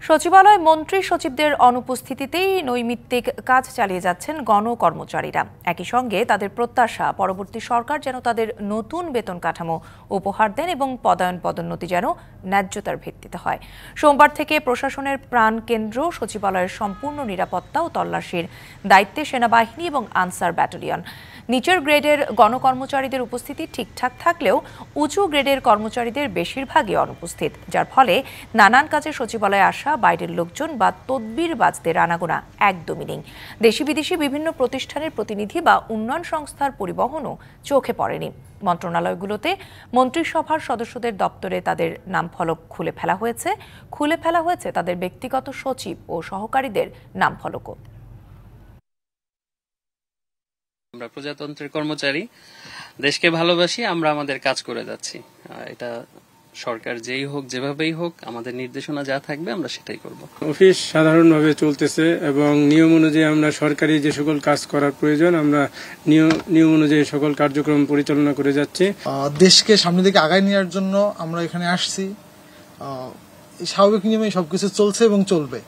সচিবালয় মন্ত্রী সচিবদের অনুপস্থিতিতেই নৈমিত্তিক কাজ চালিয়ে যাচ্ছেন গণকর্মচারীরা। একই সঙ্গে তাদের প্রত্যাশা পরবর্তী সরকার যেন তাদের নতুন বেতন কাঠামো উপহার দেন এবং পদায়ন পদোন্নতি যেন ন্যায্যতার ভিত্তিতে হয়। সোমবার থেকে প্রশাসনের প্রাণ কেন্দ্র সচিবালয়ের সম্পূর্ণ নিরাপত্তা ও তল্লাশির দায়িত্বে সেনাবাহিনী এবং আনসার ব্যাটালিয়ন। নিচের গ্রেডের গণকর্মচারীদের উপস্থিতি ঠিকঠাক থাকলেও উঁচু গ্রেডের কর্মচারীদের বেশিরভাগই অনুপস্থিত, যার ফলে নানান কাজে সচিবালয়ে আসা বাইরের লোকজন বা তদবিরবাজদের আনাগোনা একদমই নেই। দেশি বিদেশি বিভিন্ন প্রতিষ্ঠানের প্রতিনিধি বা উন্নয়ন সংস্থার পরিবহনও চোখে পড়েনি। মন্ত্রণালয়গুলোতে মন্ত্রিসভার সদস্যদের দপ্তরে তাদের নামফলক খুলে ফেলা হয়েছে তাদের ব্যক্তিগত সচিব ও সহকারীদের নামফলকও। আমরা প্রজাতন্ত্রের কর্মচারী, দেশকে ভালোবাসি, আমরা আমাদের কাজ করে যাচ্ছি। এটা সরকার যেই হোক, যেভাবেই হোক, আমাদের নির্দেশনা যা থাকবে আমরা সেটাই করব। অফিস সাধারণভাবে চলতেছে এবং নিয়ম অনুযায়ী আমরা সরকারি যে সকল কাজ করার প্রয়োজন আমরা নিয়ম অনুযায়ী সকল কার্যক্রম পরিচালনা করে যাচ্ছি। দেশকে সামনের দিকে আগায় নেওয়ার জন্য আমরা এখানে আসছি। স্বাভাবিক নিয়মে সবকিছু চলছে এবং চলবে।